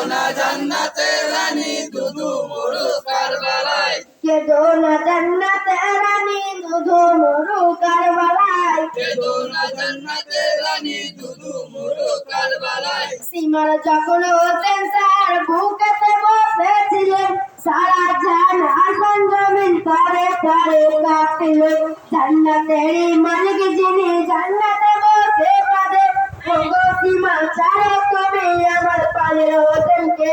না জান্নাতের রানী দুধু মরু কারবালায় কেঁদো না জান্নাতের রানী দুধু মরু কারবালায় কেঁদো না জান্নাতের রানী দুধু মরু কারবালায় সীমার যখন হোসেন স্যার বুকেতে বসেছিলেন সারা জান আসমান জমিন তারে তারে কাঁপছিল জান্নাতেরই মালিক যিনি জান্নাতে বসে কাঁদে ওগো সীমা ছাড়ো তুমি আমার পায়ের হোসেনকে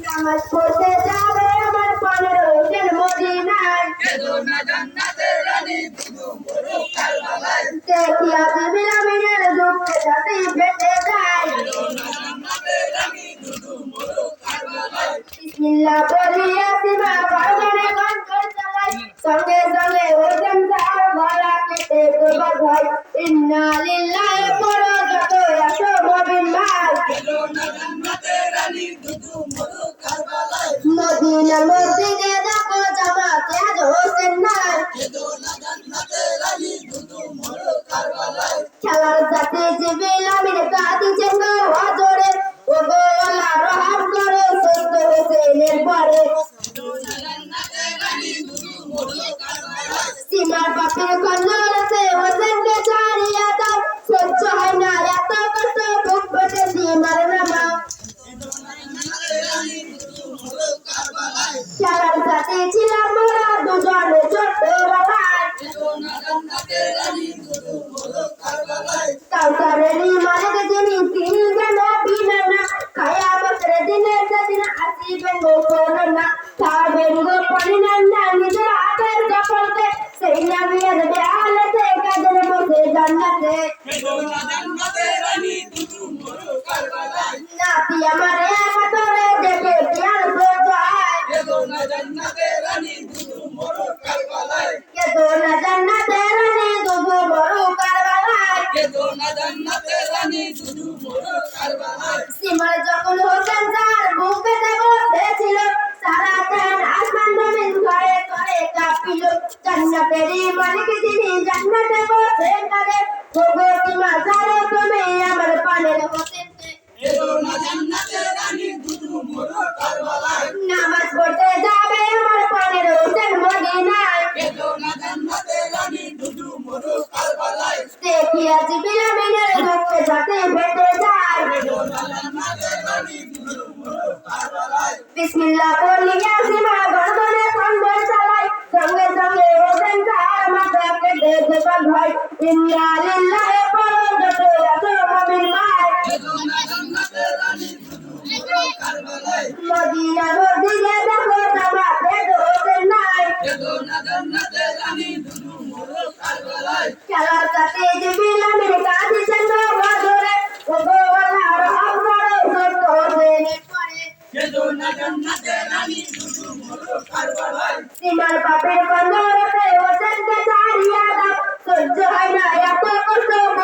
নামাজ পড়তে যাবে আমার পায়ের হোসেন মদিনায় কেঁদো না জান্নাতের রানী দুধু মরু কারবালায় দেখিয়া জিবিলামিনের দুঃখে জাতি ফেটে যায় কেঁদো না জান্নাতের রানী দুধু মরু কারবালায় বিসমিল্লাহ বলিয়া সীমা গর্জনে কণ্ঠর চালায় সঙ্গে সঙ্গে হোসেন স্যার গলা কেটে তোবা হয় ইন্না লিল্লাহি পড়ো যত আসো মবিন ভাই কেঁদো না জান্নাতের রানী দুধু মরু কারবালায় মদিনার মসজিদে দেখো জামাতে আজ হোসেন নাই কেঁদো না জান্নাতের রানী দুধু মরু কারবালায় খেলার জাতি জিবিলামিন কাঁদিছেন গো হজরে ও গো আল্লাহ রহম করো সত্য হোসেনের পরে কেঁদো না জান্নাতের রানী দুধু মরু কারবালায় সীমার পাপের খঞ্জর আছে হোসেনকে ছাড়িয়া দাও সহ্য হয় না এত কষ্ট বুক ফেটে সীমার নামাও কেঁদো না জান্নাতের রানী দুধু মরু কারবালায় খেলার জাতি ছিলাম মোরা দুজনে ছোটবেলায় কেঁদো না জান্নাতের রানী দুধু মরু কারবালায় কাউসারেরই মালিক যিনি তিনি যেন বিনা না খায়া বছরে দিনে সেদিন আসিবেন গো করোনা খাবেন গো পরিণান্দা নিজের হাতের কপালকে সেই নামিয়ার দেয়ালেতে কাদের বসে জান্নাতে কেঁদো না জান্নাতের রানী দুধু মরু কারবালায় নাতি আমার একতরে দেখে পিয়ার সহ্য হয় কেঁদো না জান্নাতের রানী দুধু মরু কারবালায় কেঁদো না জান্নাতের রানী দুধু মরু কারবালায় কেঁদো না জান্নাতের রানী দুধু মরু কারবালায় সীমার যখন হোসেন স্যার বুকেতে বসেছিল সারা জান আসমান জমিন ঘরে ঘরে কাঁপিল জান্নাতেরই মালিক যিনি জান্নাতে বসে কাঁদে ওগো সীমা ছাড়ো তুমি আমার পানের হোসেনকে কেঁদো না জান্নাতের রানী দুধু মরু কারবালায় নামাজ পড়তে যাবে আমার পানের হোসেন মদিনায় কেঁদো না জান্নাতের রানী দুধু মরু কারবালায় দেখিয়া জিবিলামিনের দুঃখে জাতি ফেটে যায় কেঁদো না জান্নাতের রানী দুধু মরু কারবালায় বিসমিল্লাহ বলিয়া সীমা গর্দনে খণ্ডর চালায় সঙ্গে সঙ্গে হোসেন স্যার মাথা কেটে জবান হয় ইন্না লিল্লাহি পড়ো যত আসো মবিন ভাই কেঁদো না জান্নাতের রানী দুধু মরু কারবালায় মদিনা মসজিদে দেখো জামাতে হোসেন নাই কেঁদো না জান্নাতের রানী দুধু মরু কারবালায় খেলার সাথে জিবিলামিন কাঁদিছেন গো হজরে ওগো আল্লাহ রহম করো সত্য হোসেনের পরে কেঁদো না জান্নাতের রানী দুধু মরু কারবালায় সীমার পাপের কন্দর